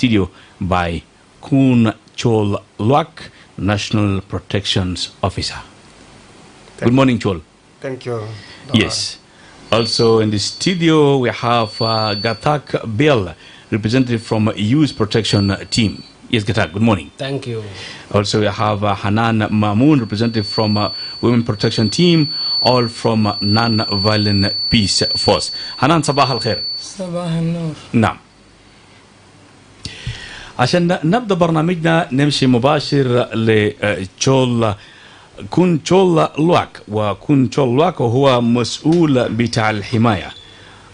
studio by Kun Chol Luak, National Protections Officer. Good morning, Chol. Thank you. Yes. Also in the studio, we have Gatak Bill, representative from Youth Protection Team. Yes, Gatak, good morning. Thank you. Also, we have Hanan Mamoon, representative from Women Protection Team, all from Non-Violent Peace Force. Hanan, صباح الخير. صباح النور. نعم. عشان نبدأ برنامجنا نمشي مباشر لتشول كون تشول لواك، وكون تشول لواك وهو مسؤول بتاع الحماية،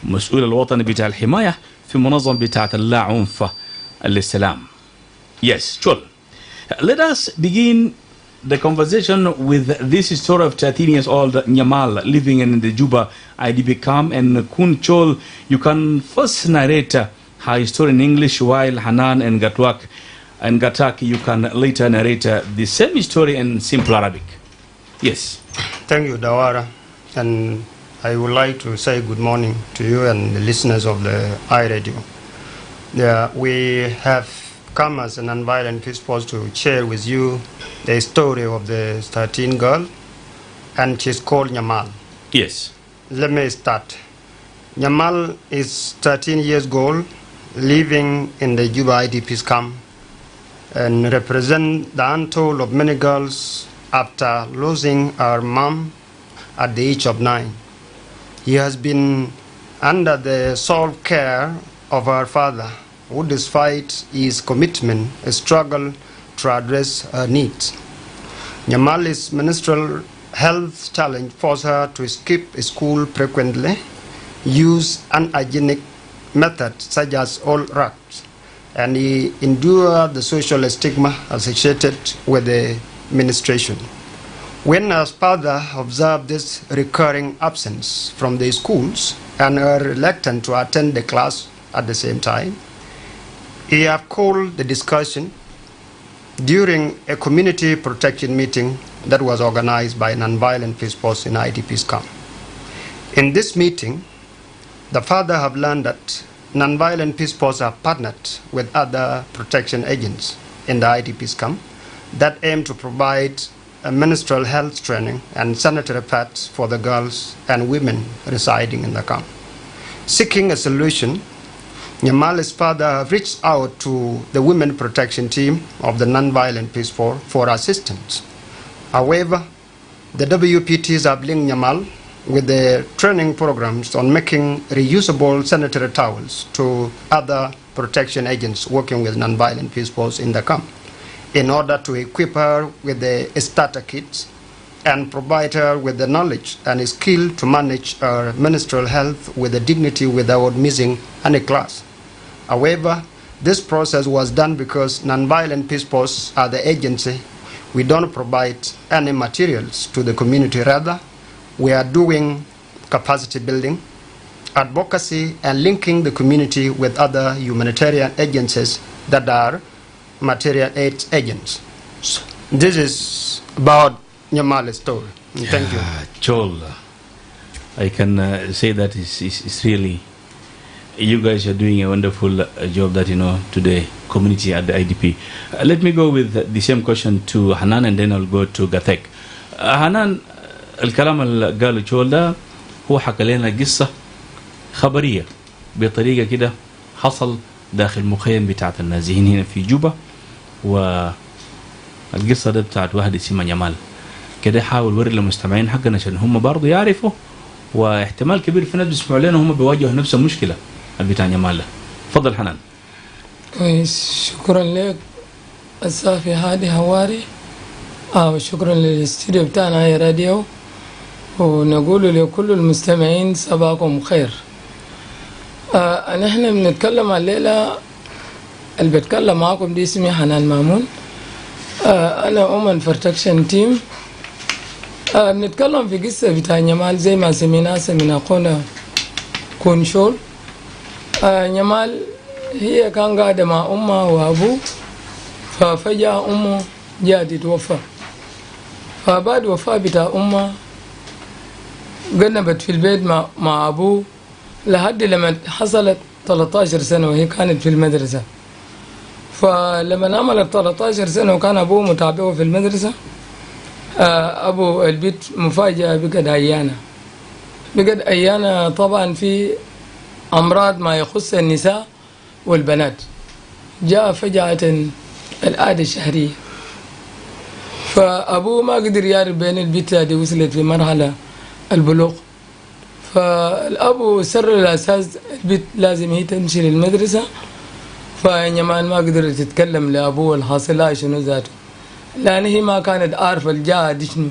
مسؤول الوطني بتاع الحماية في منظمة بتاعة اللا عنف للسلام. Yes, Chol. Let us begin the conversation with this story of 13 years old Nyamal living in the Juba IDP camp. And Kun Chol, you can first narrate her story in English, while Hanan and Gatak, you can later narrate the same story in simple Arabic. Yes. Thank you, Dawara. And I would like to say good morning to you and the listeners of the iRadio. We have come as a non-violent peace force to share with you the story of the 13 girl, and she's called Nyamal. Yes. Let me start. Nyamal is 13 years old, living in the Juba IDP camp, and represent the untold of many girls after losing her mom at the age of 9. He has been under the sole care of her father, who, despite his commitment, struggled to address her needs. Nyamali's menstrual health challenge forced her to skip school frequently, use unhygienic methods such as old rags, and he endured the social stigma associated with the menstruation. When her father observed this recurring absence from the schools and her reluctant to attend the class at the same time, he have called the discussion during a community protection meeting that was organized by Non-Violent Peace Force in IDP's camp. In this meeting, the father have learned that Non-Violent Peace Force have partnered with other protection agents in the IDP's camp that aim to provide a menstrual health training and sanitary pads for the girls and women residing in the camp. Seeking a solution, Nyamali's father reached out to the women protection team of the Non-Violent Peace Force for assistance. However, the WPTs have linked Nyamal with the training programs on making reusable sanitary towels to other protection agents working with Non-Violent Peace Force in the camp, in order to equip her with the starter kits and provide her with the knowledge and skill to manage her menstrual health with the dignity without missing any class. However, this process was done because Non-Violent Peace Force are the agency. We don't provide any materials to the community. Rather, we are doing capacity building, advocacy, and linking the community with other humanitarian agencies that are material aid agents. So, this is about Nyamali's story. Thank you. Chol, I can say that it's really, you guys are doing a wonderful job that, today, community at the IDP. Let me go with the same question to Hanan, and then I'll go to Gatek. Hanan, الكلام اللي قاله تشول ده هو حكى لنا قصة خبرية بطريقة كده حصل داخل مخيم بتاعت النازحين هنا في جوبا، والقصة ده بتاعت واحد اسمه نيامال كده. حاول وري للمستمعين حقنا عشان هم برضه يعرفوا، واحتمال كبير في ناس بيسمعوا لنا هم بيواجهوا نفس المشكلة بتاع نيامال ده. تفضل حنان. كويس، شكرا لك الصافي هادي هواري، وشكرا للاستوديو بتاعنا يا راديو، ونقول لكل المستمعين صباحكم خير. نحن بنتكلم الليلة، اللي بتكلم معاكم دي اسمي حنان مامون، أنا وومن بروتكشن تيم. بنتكلم في قصة بتاع نيامال زي ما سمينا أخونا كونشول. نيامال هي كان قاعدة مع أمها وأبوه، ففجأة أمه جاءت تتوفى. فبعد وفاة بتاع أمها قنبت في البيت مع أبوه لحد لما حصلت 13 سنة وهي كانت في المدرسة. فلما عملت 13 سنة وكان أبوه متابعه في المدرسة، أبو البيت مفاجأة بقد أيانا طبعا في أمراض ما يخص النساء والبنات. جاء فجأة العادة الشهرية، فأبوه ما قدر يعرف بين البيت هذه وصلت في مرحلة البلوغ. فالأبو سر الأساس البيت لازم هي تمشي للمدرسة، فنيمان ما قدرت تتكلم لأبوه الحاصل لها شنو ذاته، لأن هي ما كانت عارفة الجاهة دي شنو،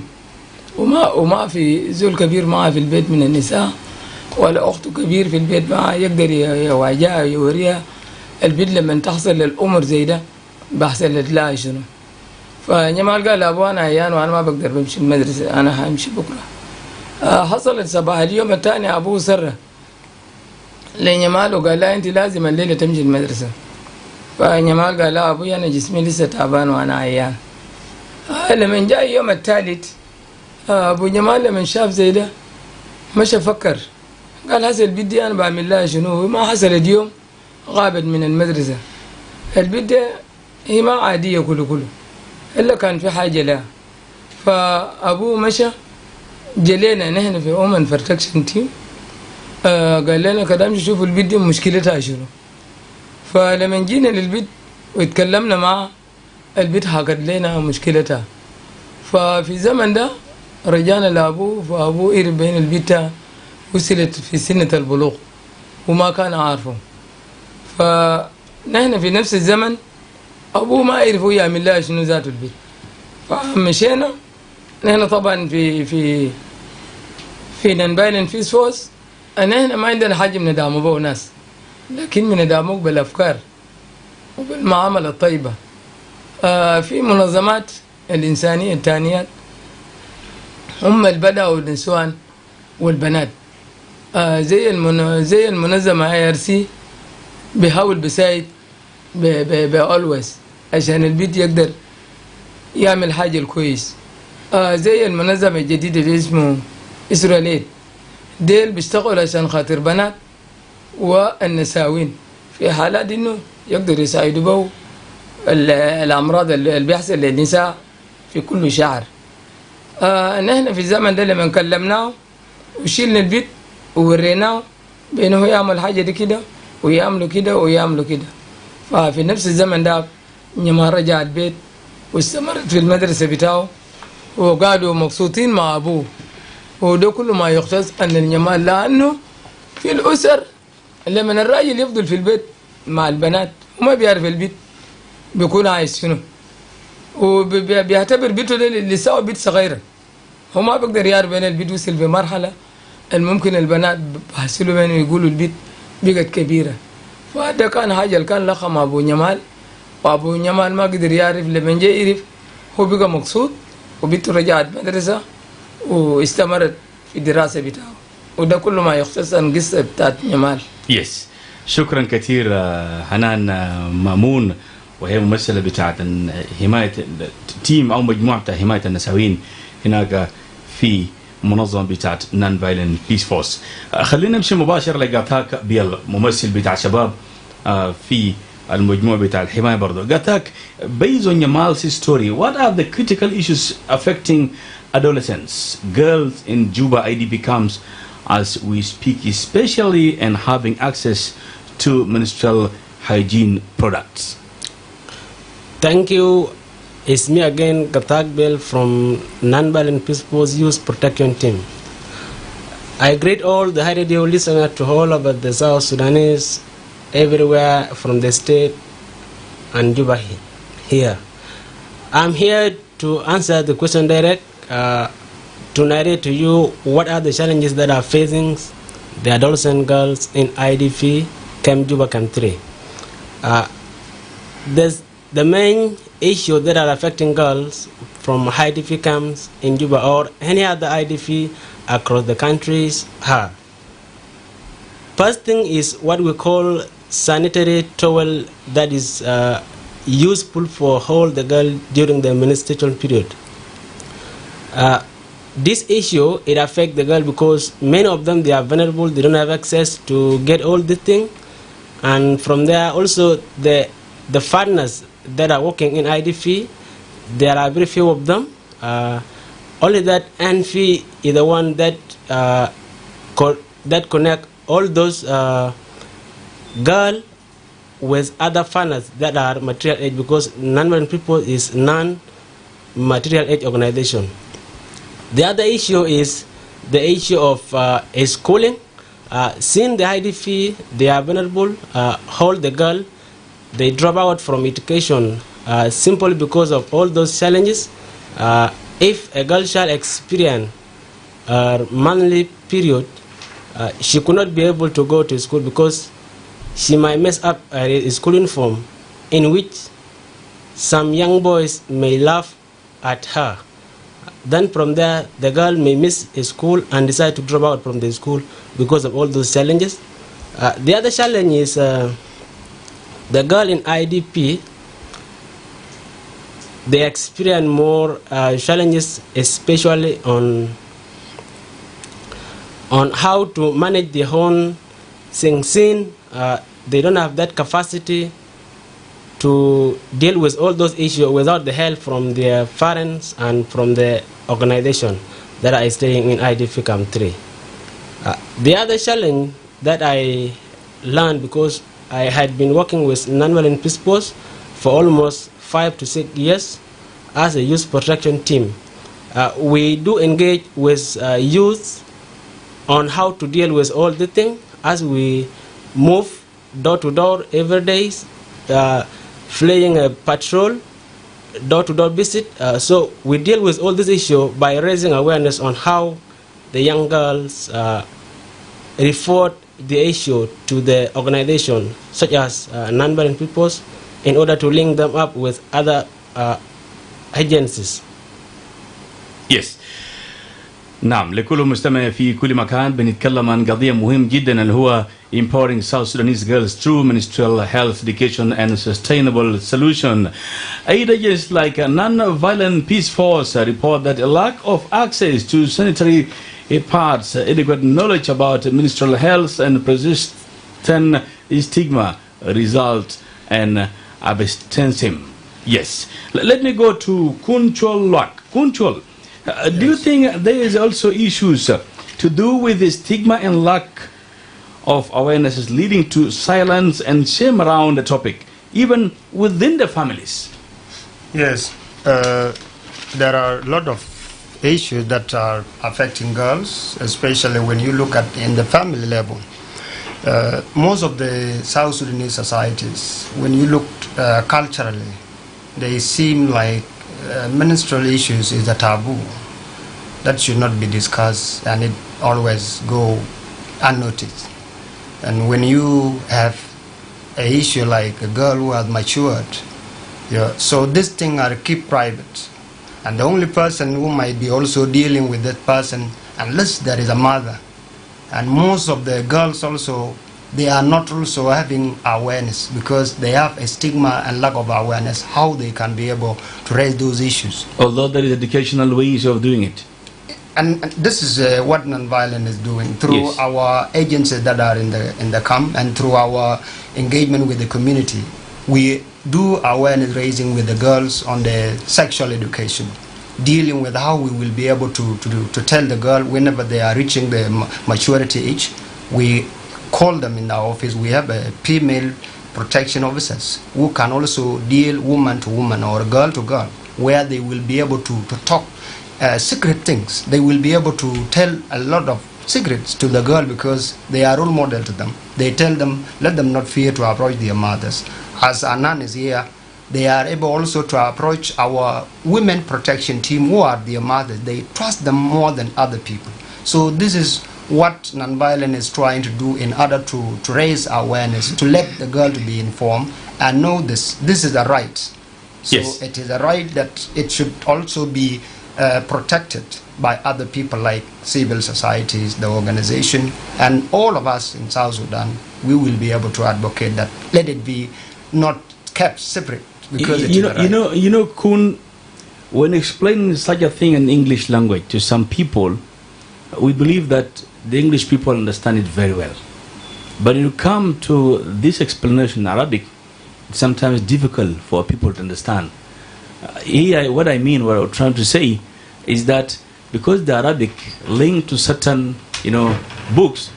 وما في زول كبير معها في البيت من النساء، ولا أخته كبير في البيت معها يقدر يواجهها ويوريها البيت لما تحصل للأمر زي ده بحصل لها شنو. فنيمان قال لأبوه أنا عيان وأنا ما بقدر بمشي المدرسة، أنا همشي بكرة. حصلت صباح اليوم الثاني أبوه سره لنيمال وقال لا أنت لازم الليلة تمشي المدرسة. فنيمال قال لا أبوي أنا جسمي لسه تعبان وأنا عيان. لما جاء اليوم الثالث أبو نيمال لما شاف زي ده مشى فكر، قال هسه البيت دي أنا بعمل لها شنو؟ ما حصل اليوم غابت من المدرسة، البيت ده هي ما عادية كله إلا كان في حاجة لها. فأبوه مشى جلينا نحن في أومن فرتكشن تيم، قال لنا كده امشي شوفوا البيت دي مشكلتها شنو. فلما جينا للبيت واتكلمنا معها البيت حكت لنا مشكلتها. ففي زمن ده رجعنا لأبوه، فأبوه قرب بين البيت وصلت في سنة البلوغ وما كان عارفه. فنحن في نفس الزمن أبوه ما عرفوا يعمل لها شنو ذات البيت. فمشينا نحن طبعا في ننبايلن في سوس، نحن ما عندنا حاجة من ندعمه به ناس، لكن من ندعموك بالأفكار وبالمعاملة الطيبة. في منظمات الإنسانية التانيات هم البدع والنسوان والبنات، زي المنظمة IRC بيحاول بيساعد بأولويز عشان البيت يقدر يعمل حاجة الكويس. زي المنظمة الجديدة اللي اسمه إسرائيل ديل بيشتغلوا عشان خاطر بنات والنساوين في حالات إنه يقدر يساعدوا به الأمراض اللي بيحصل للنساء في كل شهر. نحن في الزمن ده لما كلمناه وشيلنا البيت ووريناه بأنه يعمل حاجة دي كده ويعملوا كده ويعملوا كده. ففي نفس الزمن ده لما رجع البيت واستمرت في المدرسة بتاعه وقعدوا مبسوطين مع أبوه. وده كل ما يختص أن الجمال، لأنه في الأسر لما الراجل يفضل في البيت مع البنات وما بيعرف البيت بيكون عايز شنو، وبيعتبر بيته ده اللي سوى بيت صغيرة، هو ما بيقدر يعرف بين البيت وصل في مرحلة الممكن البنات بحسلوا بينه يقولوا البيت بقت كبيرة. فده كان حاجة اللي كان لخم أبو نيمال، وأبو نيمال ما قدر يعرف. لما جاء يعرف هو بقى مقصود وبيته رجعت مدرسة واستمرت في الدراسة بتاعه. وده كله ما يختص عن قصة بتاعت نيمال. يس، شكرا كثير حنان مامون، وهي ممثلة بتاعت حماية تيم أو مجموعة بتاع حماية النسوين هناك في منظمة بتاعت نان فايلن بيس فورس. خلينا نمشي مباشر لقاتاك بيل، ممثل بتاع شباب في المجموعة بتاع الحماية برضه. قاتاك, based on Yamal's story, what are the critical issues affecting adolescents, girls in Juba IDP camps as we speak, especially in having access to menstrual hygiene products? Thank you. It's me again, Gatak Bell from Non-Violent People's Youth Protection Team. I greet all the high radio listeners to all about the South Sudanese, everywhere from the state and Juba here. I'm here to answer the question direct, to narrate to you what are the challenges that are facing the adolescent girls in IDP Camp Juba Camp 3. The main issue that are affecting girls from IDP camps in Juba or any other IDP across the countries are: first thing is what we call sanitary towel that is useful for all the girls during the menstrual period. This issue, it affects the girl because many of them, they are vulnerable, they don't have access to get all the things, and from there also the the partners that are working in IDP, there are very few of them. Only that NFI is the one that that connect all those girls with other partners that are material age, because non-married people is non-material age organization. The other issue is the issue of schooling. Since the IDP, they are vulnerable, all the girl, they drop out from education simply because of all those challenges. If a girl shall experience a monthly period, she could not be able to go to school because she might mess up her school uniform, in which some young boys may laugh at her. Then from there, the girl may miss school and decide to drop out from the school because of all those challenges. The other challenge is the girl in IDP, they experience more challenges, especially on how to manage their own things. They don't have that capacity to deal with all those issues without the help from their parents and from the organization that are staying in IDP Camp 3. The other challenge that I learned, because I had been working with non-violent peace force for almost 5 to 6 years as a youth protection team. We do engage with youth on how to deal with all the things as we move door to door every day, flying a patrol, door-to-door visit. So we deal with all this issue by raising awareness on how the young girls report the issue to the organization, such as non-violent peoples, in order to link them up with other agencies. Yes. نعم، لكل مستمع في كل مكان بنتكلم عن قضية مهم جدا اللي هو empowering South Sudanese girls through menstrual health education and sustainable solution. Aid agents like Non-Violent Peace Force report that a lack of access to sanitary pads, adequate knowledge about menstrual health and persistent stigma result in absenteeism. Yes. Let me go to Kunchol Lwak. Kunchol, do you think there is also issues to do with the stigma and lack of awareness leading to silence and shame around the topic, even within the families? Yes, there are a lot of issues that are affecting girls, especially when you look at in the family level. Most of the South Sudanese societies, when you look culturally, they seem like menstrual issues is a taboo that should not be discussed, and it always go unnoticed. And when you have an issue like a girl who has matured, so this thing are keep private, and the only person who might be also dealing with that person, unless there is a mother. And most of the girls also, they are not also having awareness because they have a stigma and lack of awareness how they can be able to raise those issues. Although there is educational ways of doing it. And this is what non-violent is doing through Yes. our agencies that are in the camp and through our engagement with the community. We do awareness raising with the girls on the sexual education, dealing with how we will be able to tell the girl whenever they are reaching the maturity age. We call them in our office. We have a female protection officers who can also deal woman to woman or girl to girl, where they will be able to talk secret things. They will be able to tell a lot of secrets to the girl because they are role model to them. They tell them, let them not fear to approach their mothers. As Anan is here, they are able also to approach our women protection team who are their mothers. They trust them more than other people. So this is what non-violent is trying to do in order to raise awareness, to let the girl to be informed and know this is a right. So Yes. it is a right that it should also be protected by other people like civil societies, the organization, and all of us in South Sudan. We will be able to advocate that. Let it be not kept separate because You know, Kun, when explaining such a thing in English language to some people, we believe that the English people understand it very well. But when you come to this explanation in Arabic, sometimes difficult for people to understand. Here, what I mean, what I'm trying to say, is that because the Arabic linked to certain, books,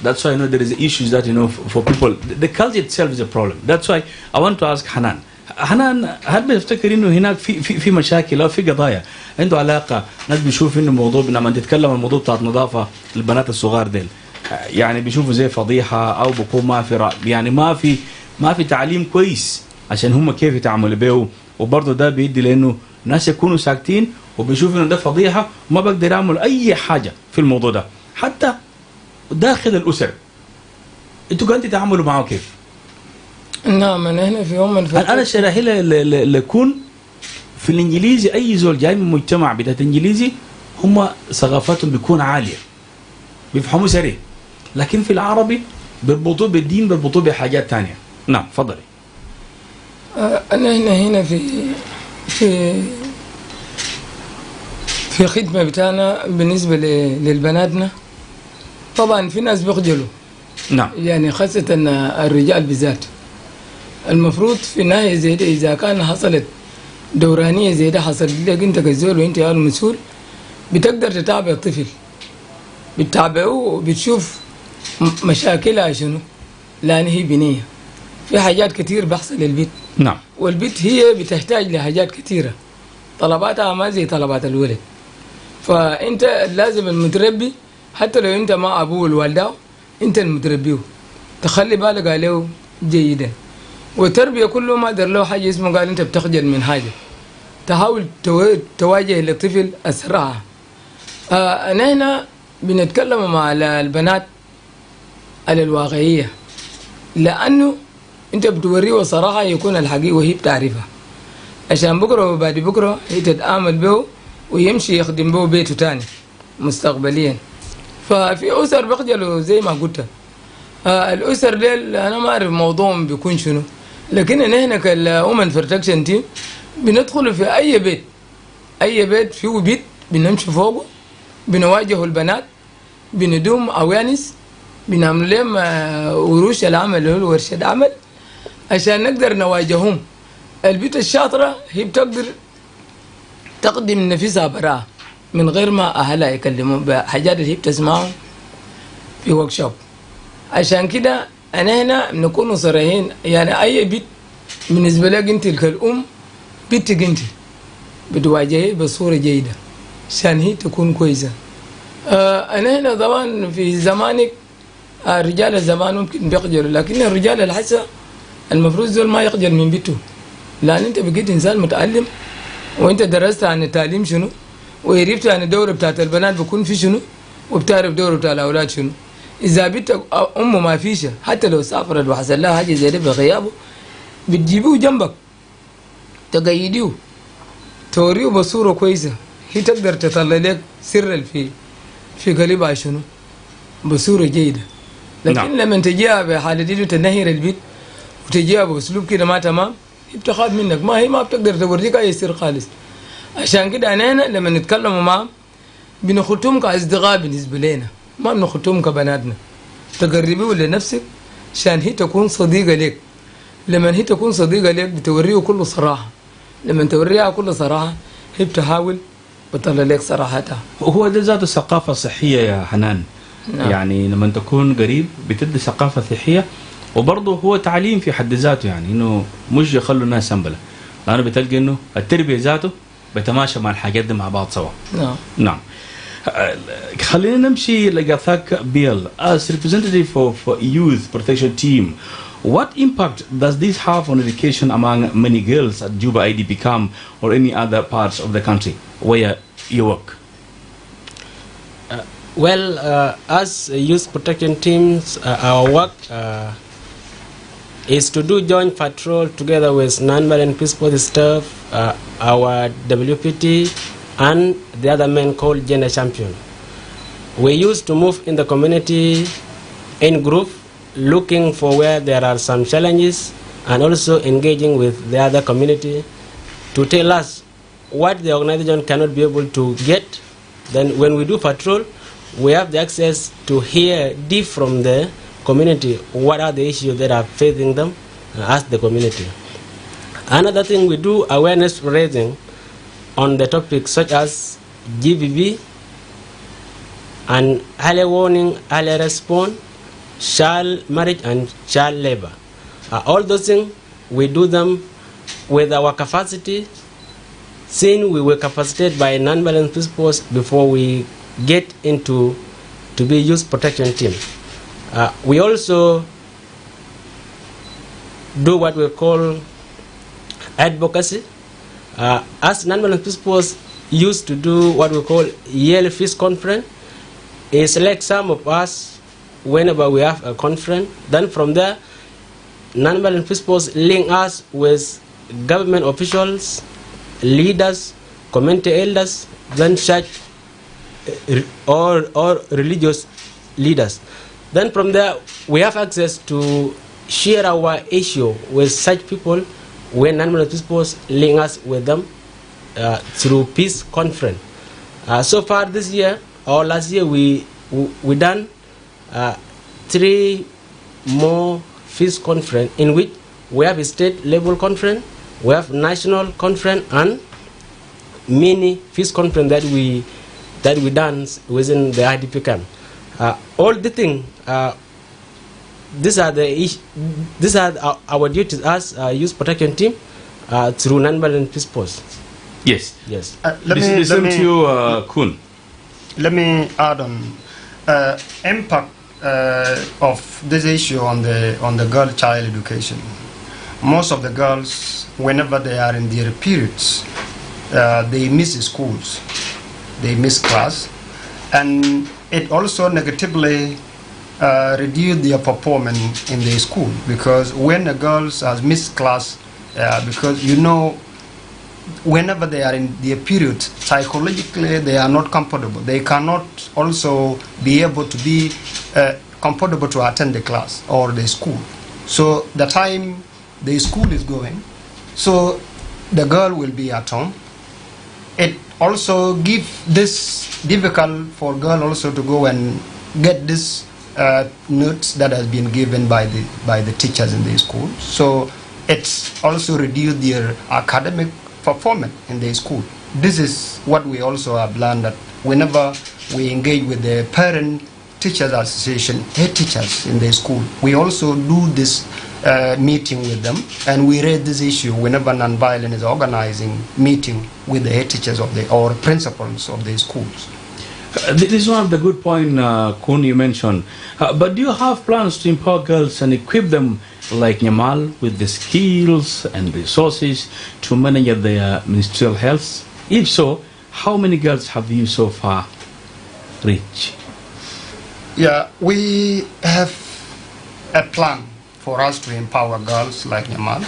that's why there is issues that for people. The culture itself is a problem. That's why I want to ask Hanan. حنان هل بتفتكر انه هناك في مشاكل او في قضايا عنده علاقه ناس بيشوف انه الموضوع لما تتكلم عن الموضوع بتاع نظافه البنات الصغار ديل يعني بيشوفوا زي فضيحه او بيكون يعني ما في تعليم كويس عشان هم كيف يتعاملوا به وبرضه ده بيدي لانه ناس يكونوا ساكتين وبيشوفوا انه ده فضيحه وما بقدر يعملوا اي حاجه في الموضوع ده حتى داخل الاسر. انتوا قاعدين تتعاملوا معه كيف؟ نعم أنا هنا في يوم من أنا شرحي لكون في الإنجليزي أي زول جاي من مجتمع بتاعت إنجليزي هم ثقافتهم بيكون عالية بيفهموا سريع لكن في العربي بيربطوه بالدين بيربطوه بحاجات تانية. نعم فضلي. أنا هنا في خدمة بتاعنا بالنسبة للبناتنا طبعا في ناس بيخجلوا نعم يعني خاصة الرجال بالذات المفروض في نهاية زي ده إذا كان حصلت دورانية زي ده حصلت لك أنت كزول وأنت المسؤول بتقدر تتابع الطفل بتتابعه وبتشوف مشاكلها شنو لأن هي بنية في حاجات كتير بحصل للبيت. نعم والبيت هي بتحتاج لحاجات كتيرة طلباتها ما زي طلبات الولد فأنت لازم المتربي حتى لو أنت ما أبوه والوالده أنت المتربيه تخلي بالك عليه جيدا والتربية كله ما در له حاجة اسمه قال أنت بتخجل من حاجة تحاول تواجه للطفل أسرع. أنا هنا بنتكلم مع البنات على الواقعية لأنه أنت بتوريه صراحة يكون الحقيقة وهي بتعرفها عشان بكرة وبعد بكرة هي تتعامل به ويمشي يخدم به بيته تاني مستقبليا. ففي أسر بخجلوا زي ما قلت الأسر ديل أنا ما أعرف موضوعهم بيكون شنو لكن هنا كالأومن بروتكشن تيم بندخل في أي بيت فيه بيت بنمشي فوقه بنواجه البنات بندوم أوانس بنعمل لهم ورش العمل ورشة عمل عشان نقدر نواجههم. البيت الشاطرة هي بتقدر تقدم نفسها براءة من غير ما أهلها يكلموا بحاجات اللي هي بتسمعهم في ورك شوب. عشان كده أنا هنا نكون صريحين يعني أي بيت بالنسبة لك أنت كالأم بيتك أنت بتواجهي بصورة جيدة عشان هي تكون كويسة. أنا هنا طبعا في زمانك رجال الزمان ممكن بيخجلوا لكن الرجال الحسا المفروض زول ما يخجل من بيته لأن أنت بقيت إنسان متعلم وأنت درست عن التعليم شنو وعرفت عن الدورة بتاعت البنات بكون في شنو وبتعرف دورة بتاع الأولاد شنو. إذا بنتك أمه ما فيش حتى لو سافرت وحصل لها حاجة زي ده بغيابه بتجيبيه جنبك تقيديه توريه بصورة كويسة هي تقدر تطلع لك سر في قلبها شنو بصورة جيدة. لكن لما تجيها بحالة دي تنهر البيت وتجيها بأسلوب كده ما تمام هي بتخاف منك ما هي ما بتقدر توريك أي سر خالص. عشان كده أنا هنا لما نتكلم معهم بنخطهم كأصدقاء بالنسبة لنا ما بنخطهم كبناتنا تقربيه لنفسك عشان هي تكون صديقة لك. لما هي تكون صديقة لك بتوريه كل صراحة لما توريها كل صراحة هي بتحاول بتطلع لك صراحتها. وهو ده ذات الثقافة الصحية يا حنان. نعم. يعني لما تكون قريب بتدي ثقافة صحية وبرضه هو تعليم في حد ذاته يعني انه مش يخلوا الناس سنبلة لانه بتلقى انه التربية ذاته بتماشى مع الحاجات دي مع بعض سوا. نعم. نعم. خلينا نمشي لقاثاك بيل as representative of youth protection team. What impact does this have on education among many girls at Juba IDP camp or any other parts of the country where you work? As youth protection teams, our work is to do joint patrol together with non-violent peace force staff, our WPT, and the other men called Gender Champion. We used to move in the community in group, looking for where there are some challenges, and also engaging with the other community to tell us what the organization cannot be able to get. Then when we do patrol, we have the access to hear deep from the community what are the issues that are facing them as the community. Another thing, we do awareness raising on the topics such as GBV and early warning, early response, child marriage and child labor. All those things, we do them with our capacity, since we were capacitated by non-violent principles before we get into to be youth protection team. We also do what we call advocacy. As non-violent principles used to do what we call yearly peace conference, is select some of us whenever we have a conference. Then from there, non-violent principles link us with government officials, leaders, community elders, then church or religious leaders. Then from there, we have access to share our issue with such people when non-violent principles link us with them through peace conference. So far this year or last year, we done 3 more peace conference in which we have a state level conference, we have national conference, and mini peace conference that we done within the IDP camp. All the things, these are our duties as youth protection team through non-violent principles. Yes. Yes. Listen to you, Kun. Let me add on impact of this issue on the girl child education. Most of the girls, whenever they are in their periods, they miss schools, they miss class, and it also negatively reduce their performance in the school, because when the girls has missed class, because whenever they are in their period, psychologically they are not comfortable. They cannot also be able to be comfortable to attend the class or the school. So the time the school is going, so the girl will be at home. It also gives this difficult for girl also to go and get this notes that has been given by the teachers in the school. So it's also reduced their academic performance in the school. This is what we also have learned, that whenever we engage with the parent teachers association, head teachers in the school, we also do this meeting with them, and we raise this issue whenever non-violent is organizing meeting with the head teachers or principals of the schools. This is one of the good point, Kun, you mentioned. But do you have plans to empower girls and equip them like Nyamal with the skills and resources to manage their menstrual health? If so, how many girls have you so far reached? Yeah, we have a plan for us to empower girls like Nyamal,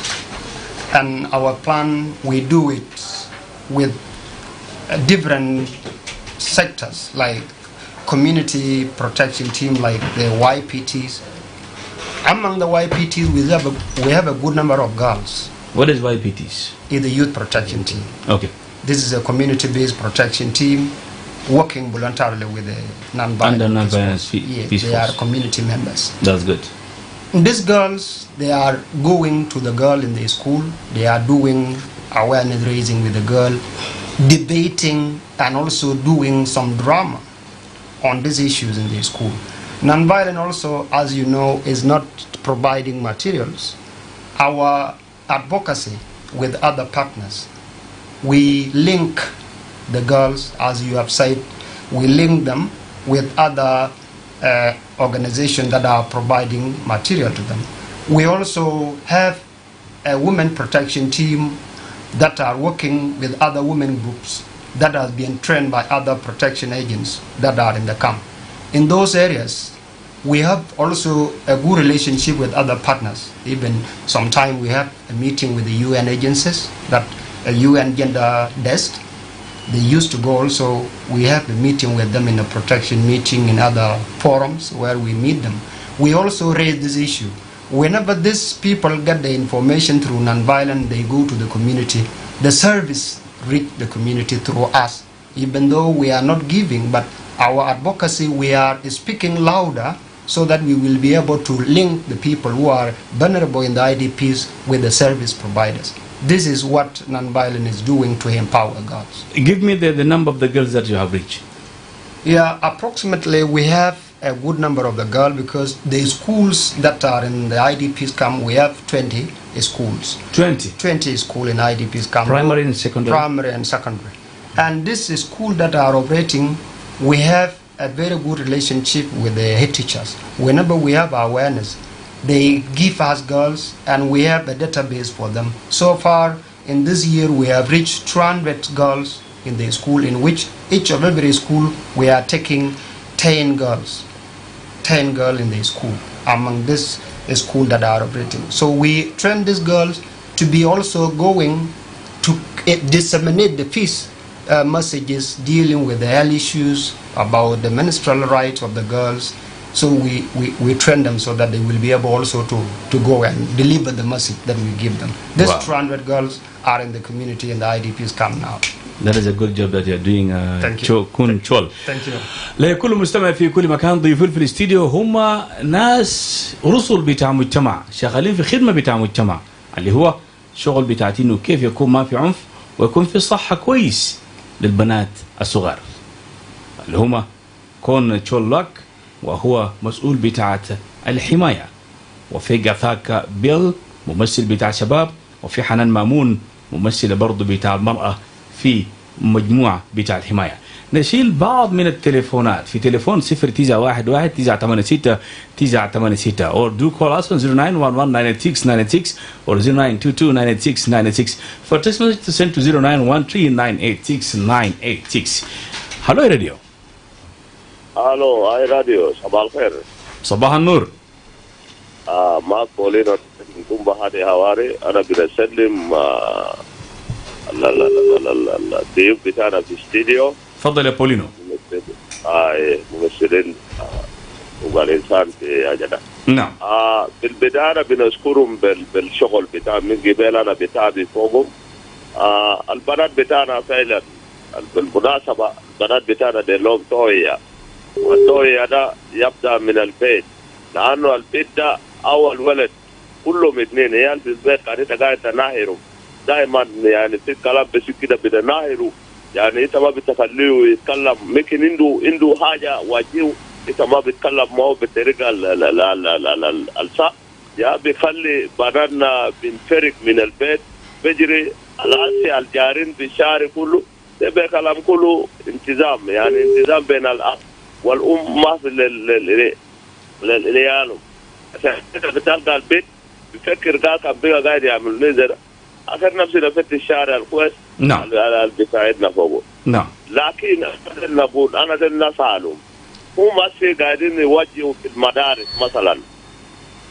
and our plan, we do it with different sectors like community protection team, like the YPTs. Among the YPTs, we have a good number of girls. What is YPTs? It's the youth protection team. Okay. This is a community-based protection team working voluntarily with the non-violent people. Yes, they are community members. That's good. These girls, they are going to the girl in the school. They are doing awareness raising with the girl, debating, and also doing some drama on these issues in the school. Non-violent also, as you know, is not providing materials. Our advocacy with other partners, we link the girls, as you have said, we link them with other organizations that are providing material to them. We also have a women protection team that are working with other women groups that have been trained by other protection agents that are in the camp. In those areas, we have also a good relationship with other partners. Even sometimes we have a meeting with the UN agencies, that a UN gender desk. They used to go also, we have a meeting with them in a protection meeting in other forums where we meet them. We also raise this issue. Whenever these people get the information through non-violent, they go to the community. The service reach the community through us. Even though we are not giving, but our advocacy, we are speaking louder so that we will be able to link the people who are vulnerable in the IDPs with the service providers. This is what Nonviolent is doing to empower girls. Give me the number of the girls that you have reached. Yeah, approximately we have a good number of the girls, because the schools that are in the IDPs camp, we have 20 schools. 20 schools in IDPs camp. Primary and secondary? Primary and secondary. And this school that are operating, we have a very good relationship with the head teachers. Whenever we have awareness, they give us girls, and we have a database for them. So far, in this year, we have reached 200 girls in the school, in which each of every school, we are taking 10 girls. 10 girls in the school, among this school that are operating. So we train these girls to be also going to disseminate the peace messages dealing with the health issues, about the menstrual rights of the girls. So we train them so that they will be able also to go and deliver the message that we give them. These 200 girls are in the community, and the IDPs come now. That is a good job that you're doing. Thank you. كون شول. Thank you. لكل مستمع في كل مكان، ضيوف في الاستديو هم ناس رسل بتاع مجتمع شغالين في خدمة بتاع مجتمع، اللي هو شغل بتاعتي انه كيف يكون ما في عنف ويكون في صحة كويس للبنات الصغار، اللي هم كون تشول وهو مسؤول بتاعت الحماية، وفي قثاك بيل ممثل بتاع شباب، وفي حنان مامون ممثلة برضو بتاع المرأة في مجموعة بتاع الحماية. نشيل بعض من التليفونات في تليفون 0911 986 986 or do call us on 0911 or 0922 for text message to send to 0913 Hello Radio. الو اي راديو، صباح الخير. صباح النور. معك بولينو نكون بهادي هواري. انا بنسلم الضيوف بتاعنا في الاستديو. تفضل يا بولينو. ممثلين والانسان في اجدا. نعم. بالبدايه بنشكرهم بالشغل بتاع من قبل، انا بتابع فوقهم. البنات بتاعنا فعلا بالمناسبه البنات بتاعنا دي لهم توعيه، والتوعيه ده يبدا من البيت، لانه البيت ده اول ولد كلهم اثنين عيال في البيت قاعد تناهروا دائما، يعني في كلام بس كده بتناهروا، يعني انت ما بتخليه يتكلم، ممكن عنده حاجه واجهه انت ما بتتكلم معه بالطريقه الصح، يا بيخلي بناتنا بنفرق من البيت، بيجري العسي الجارين في الشارع كله، ده كلام كله انتظام، يعني انتظام بين الاب والام ما في للعيالهم. عشان كده بتلقى البيت بفكر كان بيها قاعد يعمل لي زي اخر نفسنا في الشارع الكويس. نعم. اللي بيساعدنا فوقه. نعم. لكن نقول انا ده نسالهم، هم بس قاعدين يوجهوا في المدارس، مثلا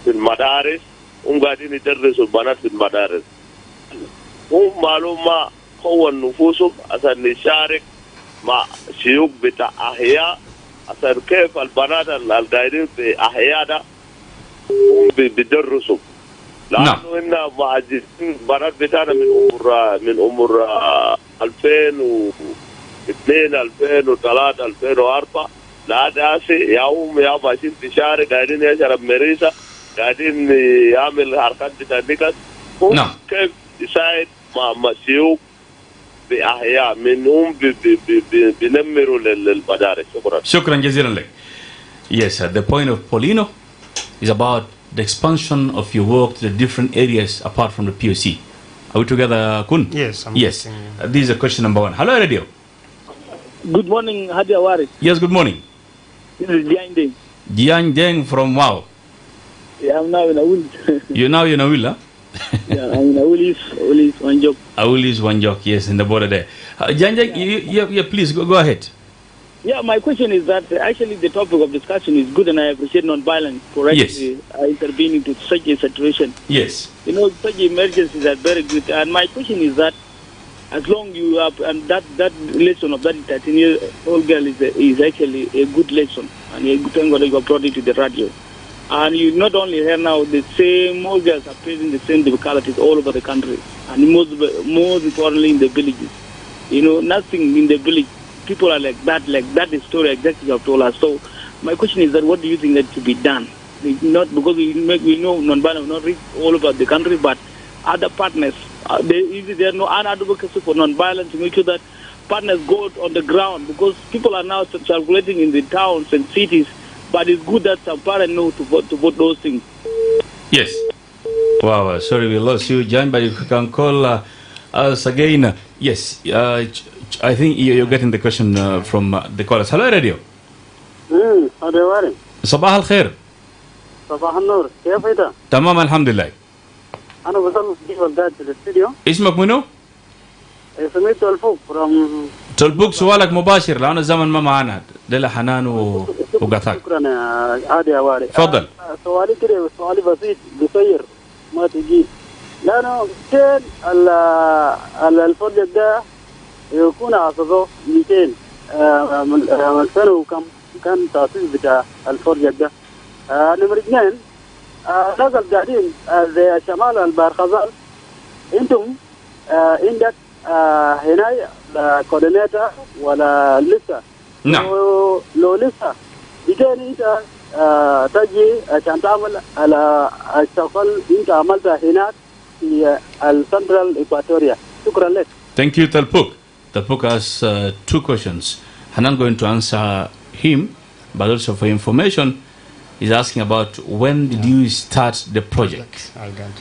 في المدارس هم قاعدين يدرسوا البنات في المدارس، هم معلومه كون نفوسهم عشان يشارك مع شيوخ بتاع احياء، عشان كيف البنات القاعدين في احياء ده هم بيدرسوا، لانه ان معجزين البنات بتاعنا من عمر 2002 2003 2004 لحد هسه يوم ماشيين في شارع قاعدين يشرب مريسه، قاعدين يعمل حركات بتاع النكت. نعم. كيف يساعد مع الشيوخ بأحياء منهم بنمروا للمدارس. شكرا جزيلا لك. Yes, the point of Paulino is about the expansion of your work to the different areas apart from the POC. Are we together, Kun? Yes. Yes. This is a question number 1. Hello, Radio. Good morning, Hadi Hawari. Yes, good morning. This is Jiang Deng. Jiang Deng from Wow. Yeah, I'm now in Awul. You're now in Awil, huh? Yeah, I'm in Awulis, Wanjok. Awulis, Wanjok, yes, in the border there. Jiang Deng, yeah, please, go ahead. Yeah, my question is that actually the topic of discussion is good, and I appreciate non-violence for actually intervening to such a situation. Yes. You know, such emergencies are very good, and my question is that as long you have, and that lesson of that 13-year-old girl is actually a good lesson, and a good thing that you have brought it to the radio. And you not only hear now the same old girls are facing the same difficulties all over the country, and most importantly in the villages. You know, nothing in the village. People are like that the story exactly you have told us. So My question is that what do you think that to be done? Not because we know non-violence will not reach all over the country, but other partners, there are no advocacy for non-violence to make sure that partners go on the ground, because people are now circulating in the towns and cities, but it's good that some parents know to vote those things. Yes. Wow, sorry we lost you, John, but you can call us again. Yes, I think you're getting the question from the callers. Hello, radio. Hawari. صباح الخير. صباح النور، كيف انت؟ تمام الحمد لله. انا وصلت قاعد في الاستديو. اسمك منو؟ اسمي تلفوق from تلبوك. سؤالك مباشر لأن الزمن ما معنا. دلة حنان وقثاك. شكرا يا عادي هواري. تفضل. سؤالي كده، سؤالي بسيط قصير ما تجي، لانه كان الفرد ده يكون عصبه 200 من سنه وكم كان تأسيس بتاع الفرد ده. نمرة 2 ناس قاعدين زي شمال البارخزال، انتم عندك هنا كوردينيتور ولا لسه؟ نعم. لو لسه بيجي انت تجي عشان تعمل على الشغل انت عملتها هناك في السنترال اكواتوريا. شكرا لك. Thank you, Talpuk. Talpuk has 2 questions. Hanan going to answer him, but also for information, he's asking about when did you start the project?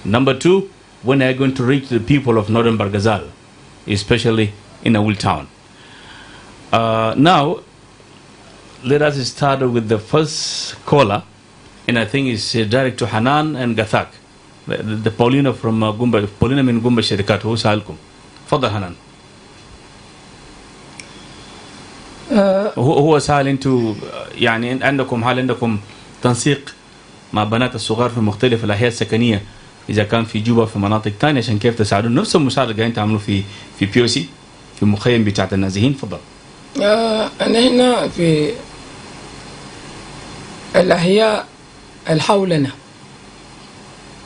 Number 2, when are you going to reach the people of Northern Bargazal, especially in Awul town? Now, let us start with the first caller, and I think it's direct to Hanan and Gathak. The Paulina from Gumba, Paulina min Gumba Sherikat, who سألكم. تفضل حنان. هو سأل انتوا يعني عندكم تنسيق مع بنات الصغار في مختلف الأحياء السكنية إذا كان في جوبا في مناطق تانية عشان كيف تساعدون نفس المساعدة قاعدين تعملوا في بيوسي في مخيم بتاعت النازحين. تفضل. أنا هنا في الأحياء اللي حولنا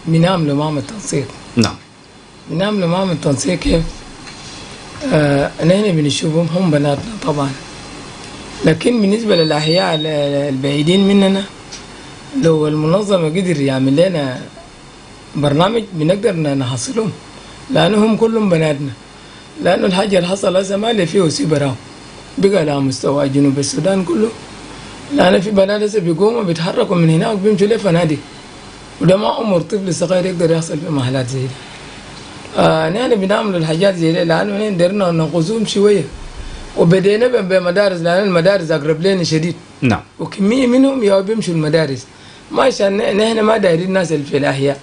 بنعمل معهم التنسيق. نعم. بنعمل معهم التنسيق كيف؟ أنا هنا بنشوفهم هم بناتنا طبعا، لكن بالنسبة للأحياء البعيدين مننا لو المنظمة قدر يعمل لنا برنامج بنقدر نحصلهم، لأنهم كلهم بناتنا. لأنه الحاجة اللي حصل هسه ما اللي فيه سيبراو بقى على مستوى جنوب السودان كله، لأن في بنات هسه بيقوموا بيتحركوا من هناك بيمشوا لفنادق، وده ما عمر طفل صغير يقدر يحصل في محلات زي دي. نحن بنعمل الحاجات زي دي لأنه قدرنا ننقذهم شوية، وبدينا بمدارس لأن المدارس أقرب لنا شديد. نعم. وكمية منهم يا بيمشوا المدارس، ما عشان نحن ما دايرين الناس اللي في الأحياء،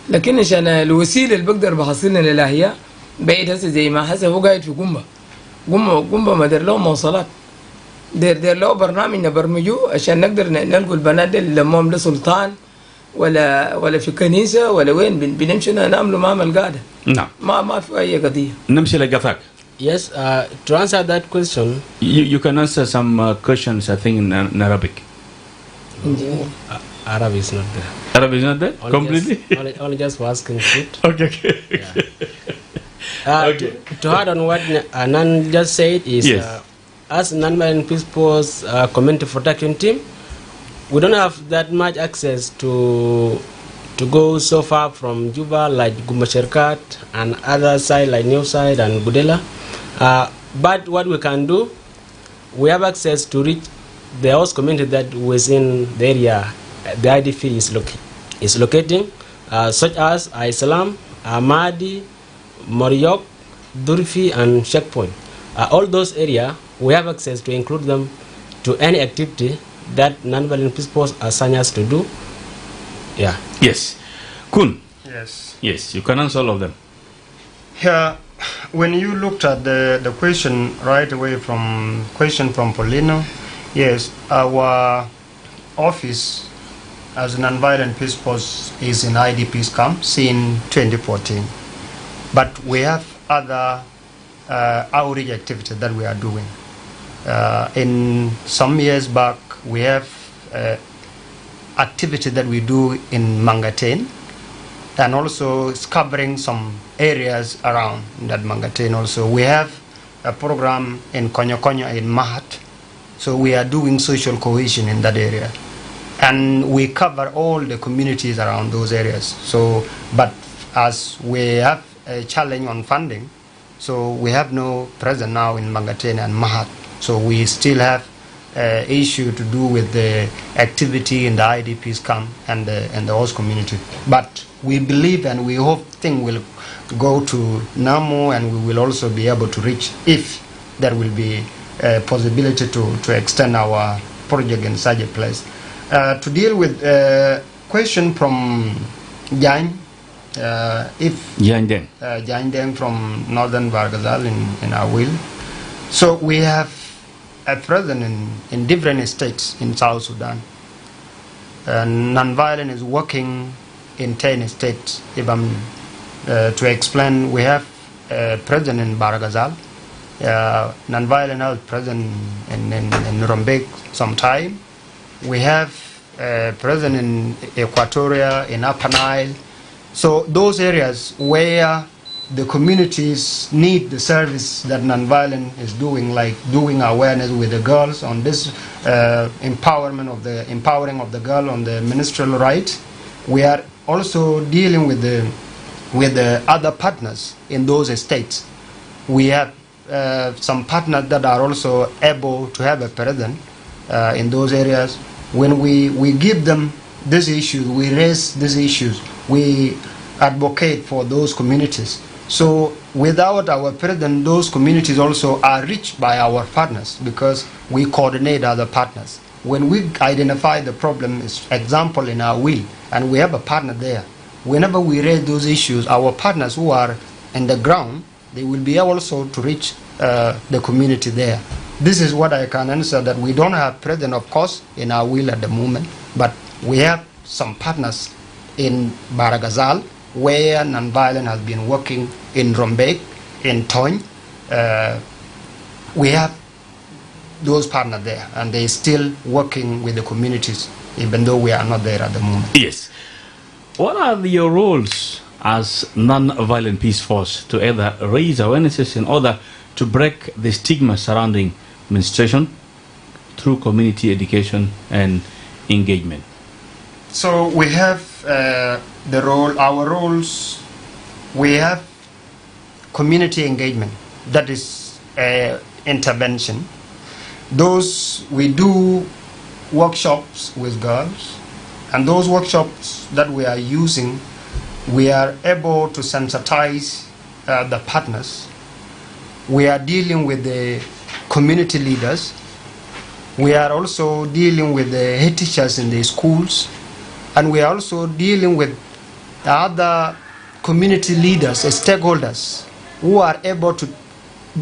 لكن عشان الوسيلة اللي بقدر بحصلنا للأحياء بعيد هسه زي ما هسه هو قاعد في قنبة ما دار له مواصلات، دير له برنامج نبرمجوه عشان نقدر نلقوا البنات دي اللي لمهم لسلطان ولا في كنيسة ولا وين بنمشي نعملوا معهم القعدة. نعم. ما في أي قضية. نمشي لقفاك. Yes, to answer that question, you can answer some questions I think in Arabic. Arabic is not there. Arabic is not there? Only Completely? only just for asking food. Okay. Yeah. Okay. To add on what Anan just said is, Yes. as non-violent people's community protection team, we don't have that much access to go so far from Juba like Gumasherkat and other side like New Side and Budela. But what we can do, we have access to reach the host community that within the area the IDP is locating, such as Islam, Ahmadi, Moriok, Durfi, and Checkpoint. All those areas, we have access to include them to any activity that non-violent people assign us to do. Yeah. Yes. Kun. Yes. Yes, you can answer all of them. Here, when you looked at the question right away from Paulino, yes, our office as non-violent peace force is in IDP's camp since 2014. But we have other outreach activities that we are doing. In some years back, we have activity that we do in Mangatene, and also it's covering some areas around that Mangatene also. We have a program in Konyo in Mahat. So we are doing social cohesion in that area. And we cover all the communities around those areas. So, but as we have a challenge on funding, so we have no presence now in Mangatene and Mahat. So we still have issue to do with the activity in the IDPs camp and the host community. But we believe and we hope things will go to Namu, and we will also be able to reach, if there will be a possibility to extend our project in such a place. To deal with a question from Jan, if Jan Deng from Northern Bargazal in Awil. So we have a presence in different states in South Sudan. Non-violent is working in 10 states. If I'm to explain, we have a presence in Bargazal. Non-violent is present in Rumbek sometime. We have present in Equatoria, in Upper Nile. So those areas where the communities need the service that non-violent is doing, like doing awareness with the girls on this empowering of the girl on the menstrual right. We are also dealing with the other partners in those states. We have some partners that are also able to have a presence in those areas. When we give them these issues, we raise these issues, we advocate for those communities. So without our presence, those communities also are reached by our partners, because we coordinate other partners. When we identify the problem, example in our will, and we have a partner there, whenever we raise those issues, our partners who are in the ground, they will be able also to reach the community there. This is what I can answer, that we don't have presence, of course, in our will at the moment, but we have some partners in Baragazal, where non-violent has been working in Rumbek, in Tony. We have those partners there, and they're still working with the communities, even though we are not there at the moment. Yes. What are your roles as non-violent peace force to either raise awarenesses in order to break the stigma surrounding menstruation through community education and engagement? So we have our roles. We have community engagement, that is intervention. Those, we do workshops with girls, and those workshops that we are using, we are able to sensitize the partners. We are dealing with the community leaders. We are also dealing with the head teachers in the schools, and we are also dealing with the other community leaders, stakeholders, who are able to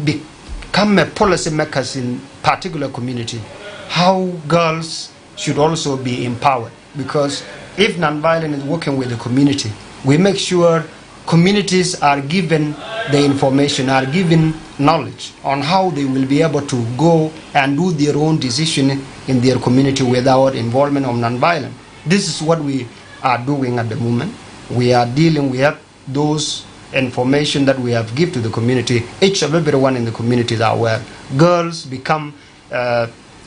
become a policy makers in particular community. How girls should also be empowered, because if non-violent is working with the community, we make sure communities are given the information, are given knowledge on how they will be able to go and do their own decision in their community without involvement of non-violent. This is what we are doing at the moment. We are dealing, we have those information that we have give to the community. Each of everyone in the community is aware. Girls become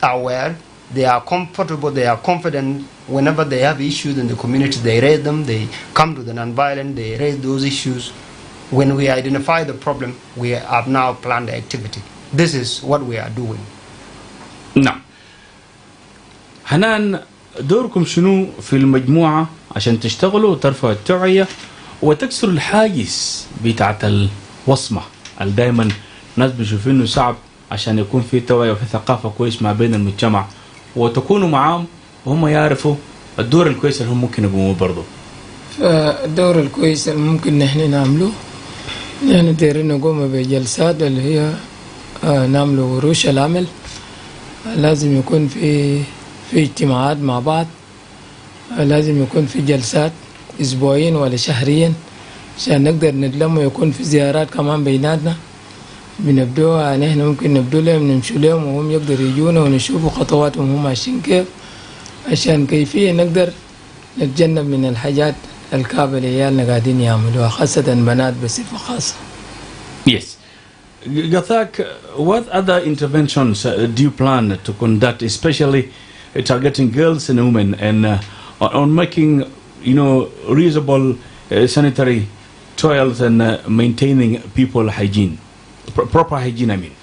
aware. They are comfortable, they are confident. Whenever they have issues in the community, they raise them, they come to the non-violent, they raise those issues. When we identify the problem, we have now planned the activity. This is what we are doing. نعم. حنان، دوركم شنو في المجموعة عشان تشتغلوا وترفعوا التوعية وتكسروا الحاجز بتاعت الوصمة اللي دائما الناس بيشوفينه صعب، عشان يكون في توعية وفي ثقافة كويس ما بين المجتمع، وتكونوا معاهم وهم يعرفوا الدور الكويس اللي هم ممكن يقوموا برضه؟ فالدور الكويس اللي ممكن نحن نعمله، نحن دايرين نقوم بجلسات اللي هي نعمل ورش العمل. لازم يكون في اجتماعات مع بعض، لازم يكون في جلسات اسبوعيا ولا شهريا عشان نقدر نتلم، ويكون في زيارات كمان بيناتنا بنبدوها. نحن ممكن نبدو لهم، نمشوا لهم وهم يقدروا يجونا ونشوفوا خطواتهم هم ماشيين كيف، عشان كيفية نقدر نتجنب من الحاجات الكابة اللي عيالنا قاعدين يعملوها، خاصة بنات بصفة خاصة. Yes. Gathak, what other interventions do you plan to conduct, especially targeting girls and women, and on making, reusable sanitary toilets and maintaining people hygiene, proper hygiene, I mean?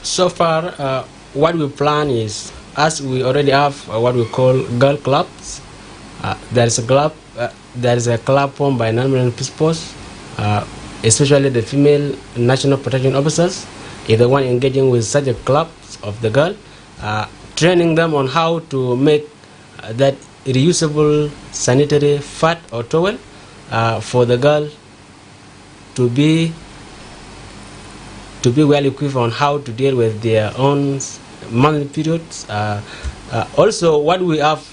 So far, what we plan is, as we already have what we call girl clubs. There is a club formed by non-military principals, especially the female national protection officers, is the one engaging with such a clubs of the girl, training them on how to make that reusable sanitary fat or towel for the girl to be well equipped on how to deal with their own monthly periods. Also, what we have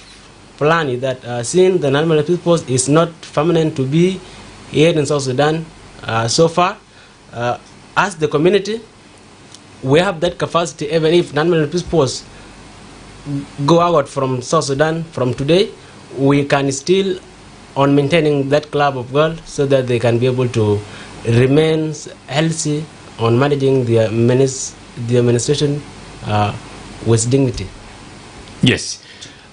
planned is that since the non-military peoples is not permanent to be here in South Sudan so far, as the community, we have that capacity. Even if non-military peoples go out from South Sudan from today, we can still on maintaining that club of girls so that they can be able to remain healthy on managing the administration with dignity. Yes.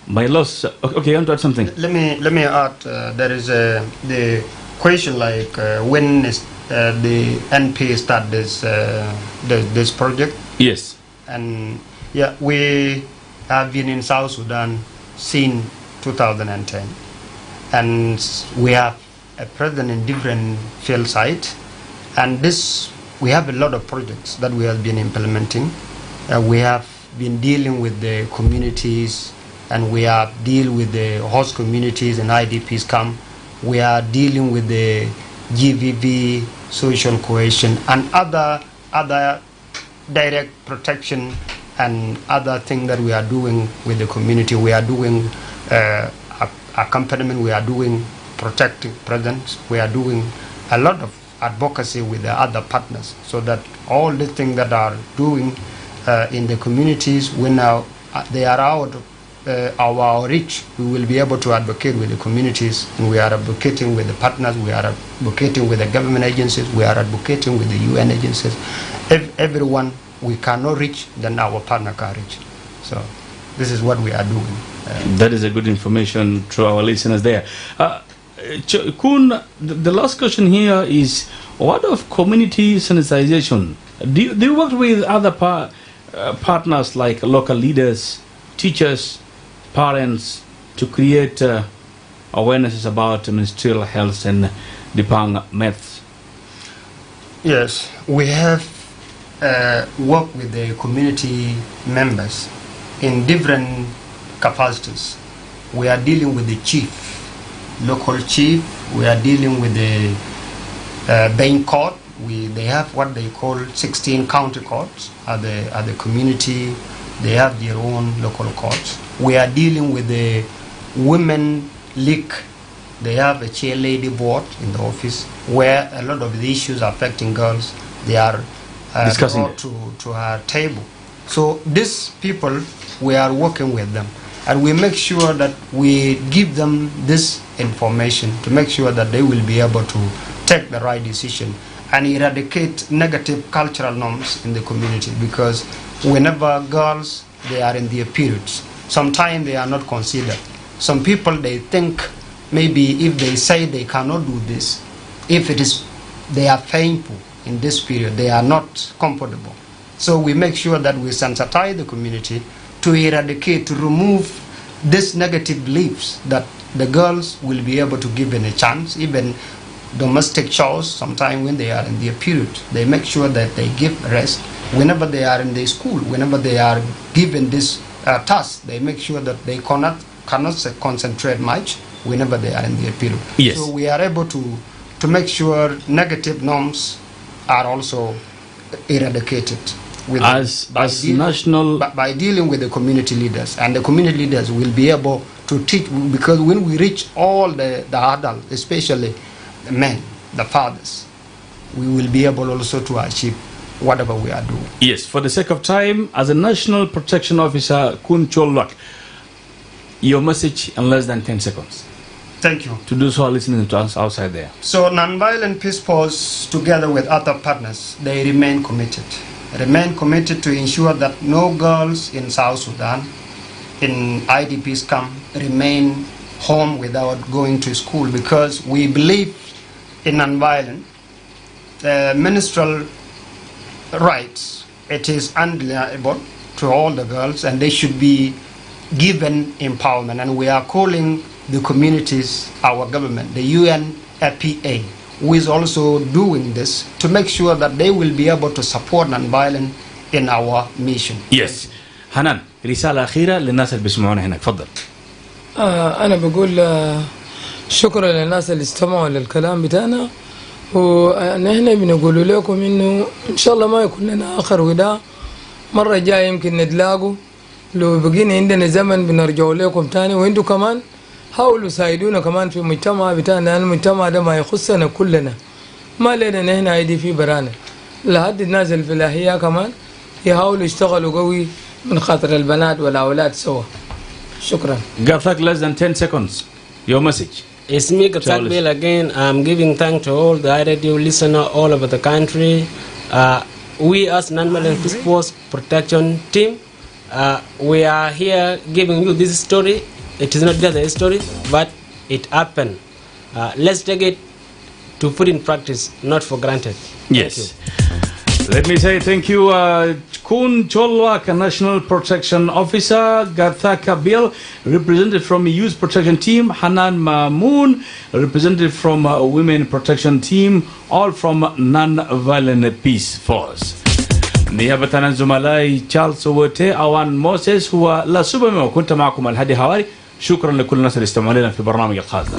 My loss. Okay, you want to add something? Let me add. There is the question like when is the NP start this project? Yes. And yeah, we have been in South Sudan since 2010, and we have a presence in different field sites, and we have a lot of projects that we have been implementing. We have been dealing with the communities, and we are dealing with the host communities and IDPs camp. We are dealing with the GVB, social cohesion, and other direct protection and other things that we are doing with the community. We are doing accompaniment, we are doing protective presence, we are doing a lot of advocacy with the other partners, so that all the things that are doing in the communities, when now they are out our reach, we will be able to advocate with the communities, and we are advocating with the partners, we are advocating with the government agencies, we are advocating with the UN agencies. Everyone we cannot reach, then our partner can reach. So this is what we are doing. That is a good information to our listeners there. Kun, the last question here is, what of community sensitization? Do you work with other partners like local leaders, teachers, parents, to create awarenesses about menstrual health and debunk myths? Yes, we have worked with the community members in different capacities. We are dealing with the chief, local chief. We are dealing with the Bain court. They have what they call 16 county courts at the community. They have their own local courts. We are dealing with the women league. They have a chair lady board in the office where a lot of the issues affecting girls, they are discussing brought to our table. So these people, we are working with them, and we make sure that we give them this information to make sure that they will be able to take the right decision and eradicate negative cultural norms in the community. Because whenever girls, they are in their periods, sometimes they are not considered. Some people, they think maybe if they say they cannot do this, if they are painful in this period, they are not comfortable. So we make sure that we sensitize the community to eradicate, to remove these negative beliefs that the girls will be able to give a chance. Even domestic chores, sometimes when they are in their period, they make sure that they give rest. Whenever they are in the school, whenever they are given this task, they make sure that they cannot concentrate much whenever they are in their period. Yes. So we are able to make sure negative norms are also eradicated by dealing with the community leaders, and the community leaders will be able to teach, because when we reach all the adults, especially the men, the fathers, we will be able also to achieve whatever we are doing. Yes, for the sake of time, as a National Protection Officer, Kun Cholwak, your message in less than 10 seconds. Thank you. to those who are listening to us outside there. So Nonviolent Peace Force, together with other partners, they remain committed. Remain committed to ensure that no girls in South Sudan, in IDPs camp, remain home without going to school, because we believe in nonviolent menstrual rights. It is undeniable to all the girls, and they should be given empowerment. And we are calling the communities, our government, the UNFPA, who is also doing this, to make sure that they will be able to support nonviolence in our mission. Yes. حنان، رسالة أخيرة للناس اللي بيسمعونا هناك، تفضل. أنا بقول شكرا للناس اللي استمعوا للكلام بتاعنا، ونحن بنقول لكم إنه إن شاء الله ما يكون لنا آخر وداع، مرة جاية يمكن نتلاقوا، لو بقينا عندنا زمن بنرجع لكم تاني، وإنتوا كمان حاولوا ساعدونا كمان في المجتمع بتاعنا، لأن المجتمع ده ما يخصنا كلنا، ما لنا نحن عايدي في برانا، لحد الناس اللي في الأحياء كمان يحاولوا يشتغلوا قوي من خاطر البنات والأولاد سوا. شكرا. Gathak, less than 10 seconds. Your message. It's me, Gathak Bill again. I'm giving thanks to all the radio listeners all over the country. We as Nonviolent Peace Force Protection Team, we are here giving you this story. It is not just a story, but it happened. Let's take it to put in practice, not for granted. Yes. Let me say thank you, Kun Cholwak, National Protection Officer, Gathaka Bill, representative from Youth Protection Team, Hanan Mamoon, representative from Women Protection Team, all from Non-Violent Peace Force. نيابة عن زملائي تشارلز ووتي أوان موسيس هو لا سوبر، كنت معكم الهادي هواري. شكرا لكل الناس اللي استمعوا لنا في برنامج الخاص ده.